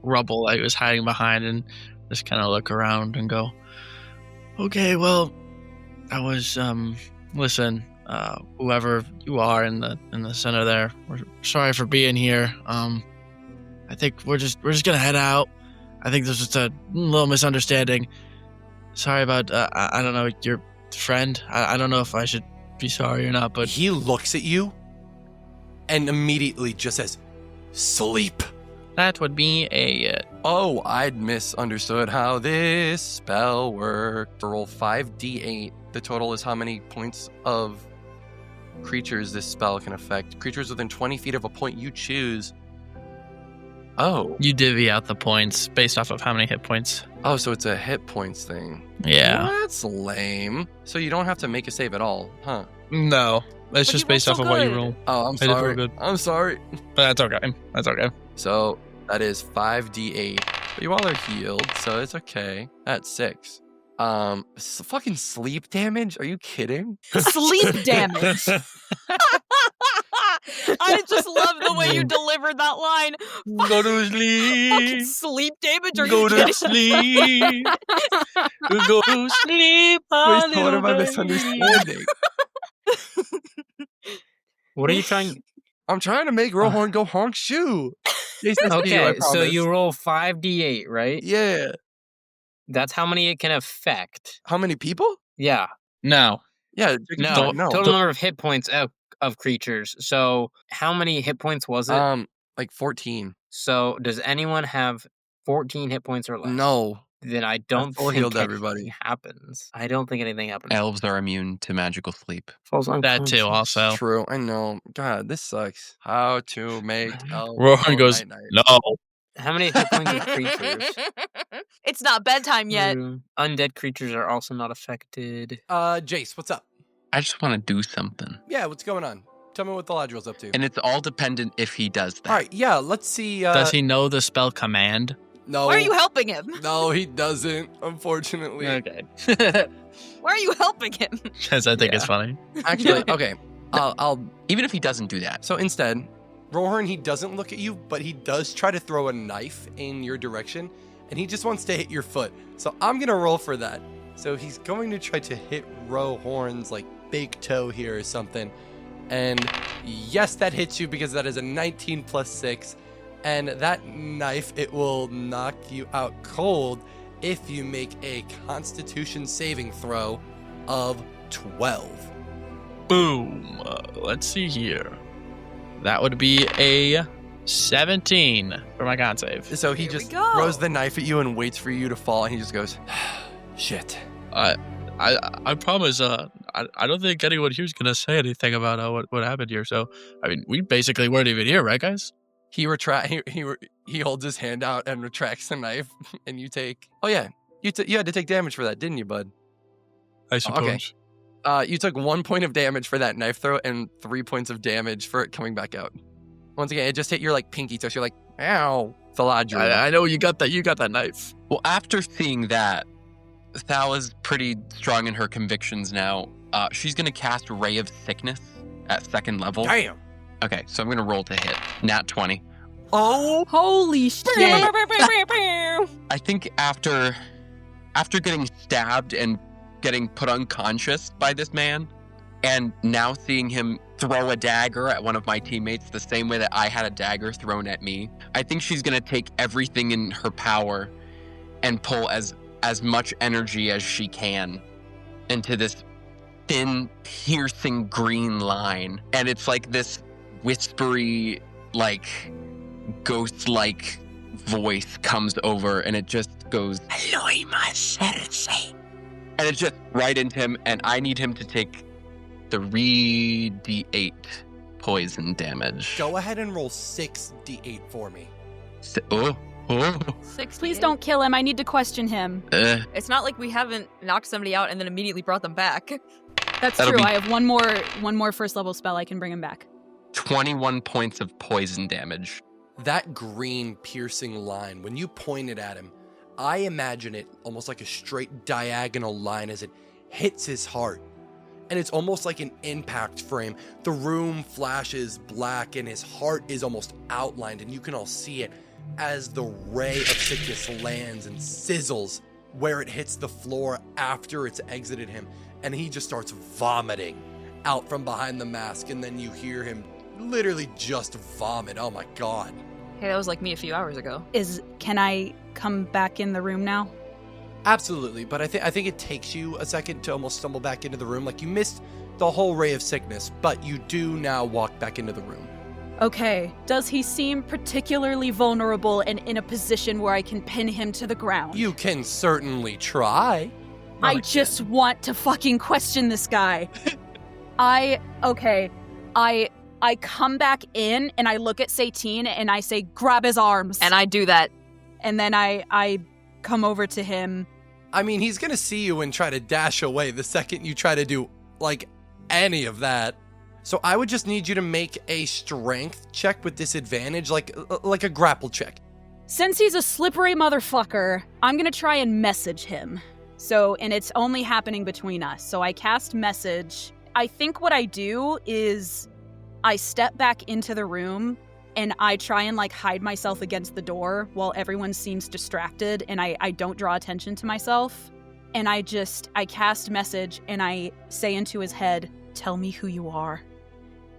rubble that he was hiding behind and just kind of look around and go, "Okay, well, I was listen, whoever you are in the center there, we're sorry for being here. I think we're just gonna head out. I think there's just a little misunderstanding. Sorry about I don't know, your friend. I don't know if I should be sorry or not, but He looks at you and immediately just says, "Sleep." that would be a Oh, I'd misunderstood how this spell worked. Roll 5d8. The total is how many points of creatures this spell can affect. Creatures within 20 feet of a point you choose. Oh. You divvy out the points based off of how many hit points. Oh, so it's a hit points thing. Yeah. That's lame. So you don't have to make a save at all, huh? No. It's But just you based rolled off so of what you good. roll. Oh, I'm I did real sorry. good. I'm sorry. But that's okay. That's okay. So that is 5d8. But you all are healed, so it's okay. That's 6. Fucking sleep damage? Are you kidding? Sleep damage. I just love the way you delivered that line. Go to Fucking sleep. sleep damage? Are Go you to kidding? sleep. Go to sleep. Wait, so what little am I baby. misunderstanding? What are you trying? I'm trying to make Rohorn go honk shoe. Jason, I Okay, so promise. you roll 5d8, right? Yeah. That's how many it can affect. How many people? Yeah. No. Yeah. No. No. Total number of hit points of creatures. So how many hit points was it? Like 14. So does anyone have 14 hit points or less? No. Then I don't full think healed anything everybody. happens. I don't think anything happens. Elves are immune to magical sleep. Falls That too, unconscious. also. True. I know. God, this sucks. How to make Rohorn goes, no. How many hit points of creatures? It's not bedtime yet. Undead creatures are also not affected. Jace, what's up? I just want to do something. Yeah, what's going on? Tell me what the Ladril's up to. And it's all dependent if he does that. All right, yeah, let's see. Does he know the spell command? No. Why are you helping him? No, he doesn't, unfortunately. Okay. Why are you helping him? Because I think it's funny. Actually, okay. I'll. Even if he doesn't do that. So instead, Rohorn, he doesn't look at you, but he does try to throw a knife in your direction, and he just wants to hit your foot. So I'm gonna roll for that. So he's going to try to hit Rohorn's like big toe here or something. And yes, that hits you because that is a 19 plus 6. And that knife, it will knock you out cold if you make a Constitution saving throw of 12. Boom. Let's see here. That would be a 17 for my con save. So he Here we just go. throws the knife at you and waits for you to fall, and he just goes, shit. I promise. I don't think anyone here's gonna say anything about what happened here. So I mean, we basically weren't even here, right, guys? He holds his hand out and retracts the knife, and you take. Oh yeah, you had to take damage for that, didn't you, bud? I suppose. You took 1 point of damage for that knife throw and 3 points of damage for it coming back out. Once again, it just hit your like pinky toe. So you're like, ow, Thaladriel. I know you got that. You got that knife. Well, after seeing that, Thal is pretty strong in her convictions now. She's going to cast Ray of Sickness at 2nd level. Damn. Okay, so I'm going to roll to hit. Nat 20. Oh, Holy shit. I think after getting stabbed and getting put unconscious by this man, and now seeing him throw a dagger at one of my teammates the same way that I had a dagger thrown at me, I think she's going to take everything in her power and pull as much energy as she can into this thin, piercing green line. And it's like this whispery, like, ghost-like voice comes over, and it just goes, Aloima Cersei. And it's just right into him, and I need him to take 3d8 poison damage. go ahead and roll 6d8 for me. Oh. 6. Please don't kill him. I need to question him. It's not like we haven't knocked somebody out and then immediately brought them back. That's That'll true. be- I have one more first level spell. I can bring him back. 21 points of poison damage. That green piercing line, when you point it at him, I imagine it almost like a straight diagonal line as it hits his heart. And it's almost like an impact frame. The room flashes black and his heart is almost outlined, and you can all see it as the ray of sickness lands and sizzles where it hits the floor after it's exited him. And he just starts vomiting out from behind the mask, and then you hear him literally just vomit. Oh my god. Hey, that was like me a few hours ago. Can I come back in the room now? Absolutely, but I think it takes you a second to almost stumble back into the room. Like, you missed the whole ray of sickness, but you do now walk back into the room. Okay. Does he seem particularly vulnerable and in a position where I can pin him to the ground? You can certainly try. I just want to fucking question this guy. I come back in and I look at Satine and I say, grab his arms. And I do that. And then I come over to him. I mean, he's gonna see you and try to dash away the second you try to do, like, any of that. So I would just need you to make a strength check with disadvantage, like a grapple check. Since he's a slippery motherfucker, I'm gonna try and message him. So, and it's only happening between us. So I cast message. I think what I do is I step back into the room and I try and like hide myself against the door while everyone seems distracted and I don't draw attention to myself. And I cast message and I say into his head, tell me who you are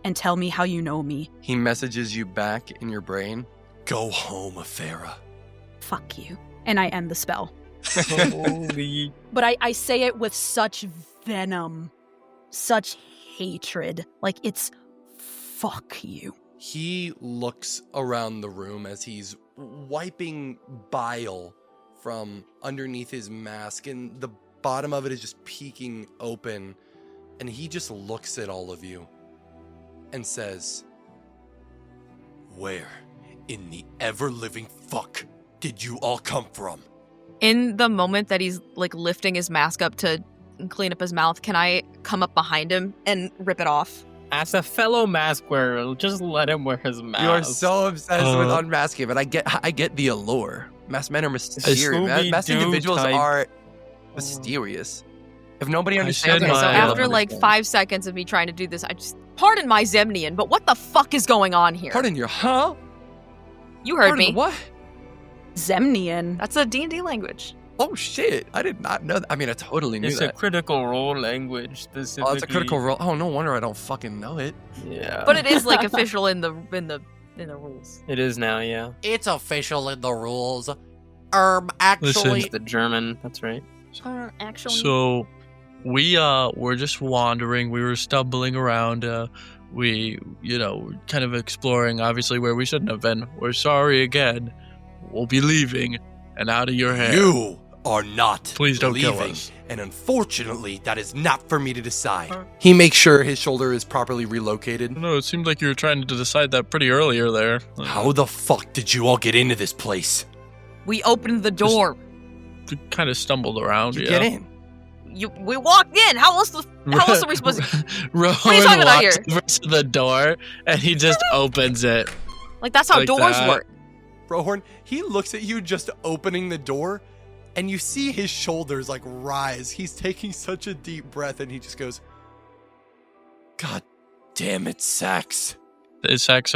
and tell me how you know me. He messages you back in your brain. Go home, Afera. Fuck you. And I end the spell. Holy. But I say it with such venom, such hatred. Like, it's fuck you. He looks around the room as he's wiping bile from underneath his mask, and the bottom of it is just peeking open. And he just looks at all of you and says, where in the ever-living fuck did you all come from? In the moment that he's like lifting his mask up to clean up his mouth, can I come up behind him and rip it off? As a fellow mask wearer, just let him wear his mask. You are so obsessed with unmasking, but I get the allure. Masked men are mysterious. Masked individuals type. are mysterious. If nobody I understands said Okay, so my- after like 5 seconds of me trying to do this, I just pardon my Zemnian, but what the fuck is going on here? Pardon your huh? You heard Pardon me. What? Zemnian. That's a D&D language. Oh shit! I did not know that. I mean, I totally knew It's that. a critical role language specifically. Oh, it's a critical role. Oh, no wonder I don't fucking know it. Yeah. But it is like official in the rules. It is now, yeah. It's official in the rules. Listen. It's the German, that's right. Actually, So we were just wandering. We were stumbling around. We, kind of exploring, obviously, where we shouldn't have been. We're sorry again. We'll be leaving and out of your hair. You are not Please don't kill leaving, us. and unfortunately, that is not for me to decide. He makes sure his shoulder is properly relocated. No, it seemed like you were trying to decide that pretty earlier there. How the fuck did you all get into this place? we opened the door. Kind of stumbled around, You yeah. get in. We walked in. How else are we supposed to? Rohorn are you talking about walks here? over to the door, and he just opens it. Like that's how Like doors that. work. Rohorn, he looks at you just opening the door, and you see his shoulders like rise. He's taking such a deep breath, and he just goes, God damn it, Sax. Is Sax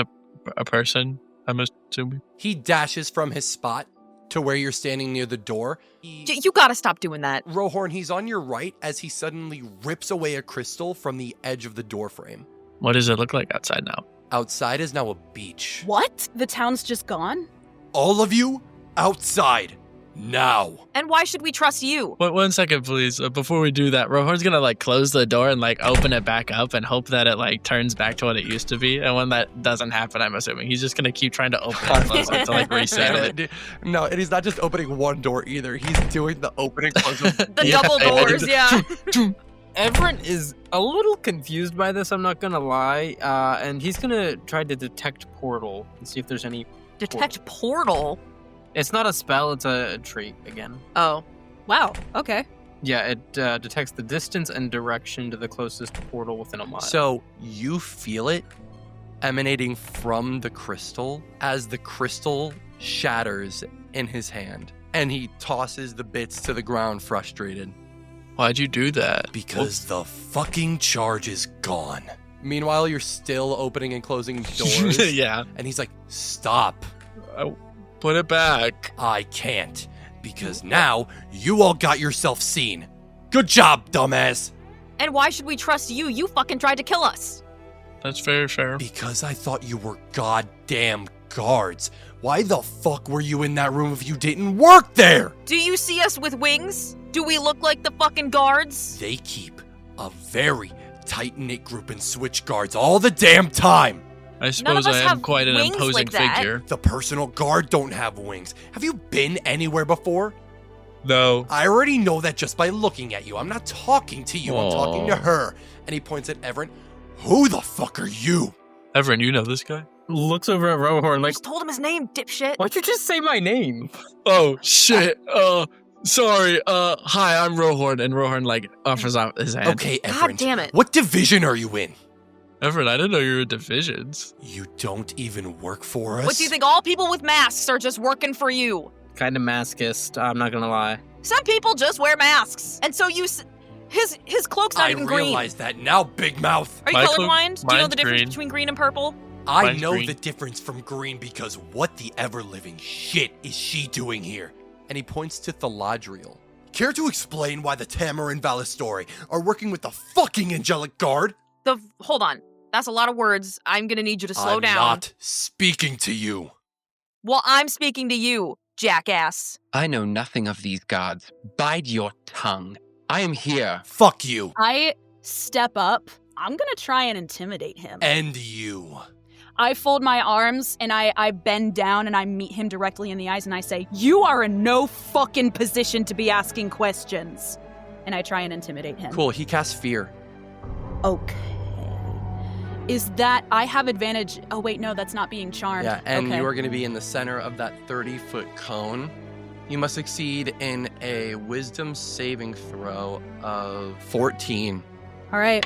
a person, I'm assuming? He dashes from his spot to where you're standing near the door. You gotta stop doing that. Rohorn, he's on your right as he suddenly rips away a crystal from the edge of the door frame. What does it look like outside now? Outside is now a beach. What? The town's just gone? All of you, outside, now. And why should we trust you? Wait, 1 second, please. Before we do that, Rohorn's gonna close the door and open it back up and hope that it turns back to what it used to be. And when that doesn't happen, I'm assuming he's just gonna keep trying to open it and close it to reset it. No, and he's not just opening one door either. He's doing the opening close of The double doors, yeah. Everett is a little confused by this, I'm not gonna lie. And he's gonna try to detect portal and see if there's any. Detect portal. It's not a spell, it's a trait again. Oh, Wow. Okay. Yeah, it detects the distance and direction to the closest portal within a mile. So you feel it emanating from the crystal as the crystal shatters in his hand, and he tosses the bits to the ground frustrated. Why'd you do that? Because the fucking charge is gone. Meanwhile, you're still opening and closing doors. Yeah. And he's like, stop. Put it back. I can't. Because now you all got yourself seen. Good job, dumbass. and why should we trust you? You fucking tried to kill us. That's very fair. Because I thought you were goddamn guards. Why the fuck were you in that room if you didn't work there? Do you see us with wings? Do we look like the fucking guards? They keep a very tight-knit group and switch guards all the damn time. I suppose us I am have quite an wings imposing like that. figure. The personal guard don't have wings. Have you been anywhere before? No. I already know that just by looking at you. I'm not talking to you, I'm talking to Aw. her. And he points at Everett. Who the fuck are you? Everett, you know this guy? Looks over at Rohorn I like, just told him his name, dipshit. why'd you just say my name? Oh, shit. Sorry. Hi, I'm Rohorn. And Rohorn, like, offers out his hand. Okay, God Everett. damn it. What division are you in? Everett, I didn't know you were in divisions. You don't even work for us? What do you think? All people with masks are just working for you. Kind of maskist, I'm not gonna lie. Some people just wear masks. And so his cloak's not I even green. realize that now, Big Mouth. Are you My cloak- colorblind? Do you know mine's the difference green. between green and purple? I Mine's know green. the difference from green because what the ever-living shit is she doing here? And he points to Thaladriel. Care to explain why the Tamarin Valestori are working with the fucking Angelic Guard? Hold on. That's a lot of words. I'm gonna need you to slow I'm down. not speaking to you. Well, I'm speaking to you, jackass. I know nothing of these gods. Bide your tongue. I am here. Fuck you. I step up. I'm gonna try and intimidate him. And you. I fold my arms and I bend down and I meet him directly in the eyes and I say, "You are in no fucking position to be asking questions." And I try and intimidate him. Cool, he casts fear. Okay. Is that I have advantage? Oh wait, no, that's not being charmed. Yeah, and okay. you are going to be in the center of that 30-foot cone. You must succeed in a wisdom saving throw of 14. All right.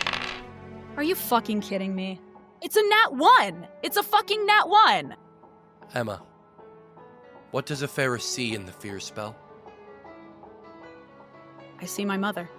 Are you fucking kidding me? It's a nat 1. It's a fucking nat 1. Emma, what does a Pharaoh see in the fear spell? I see my mother.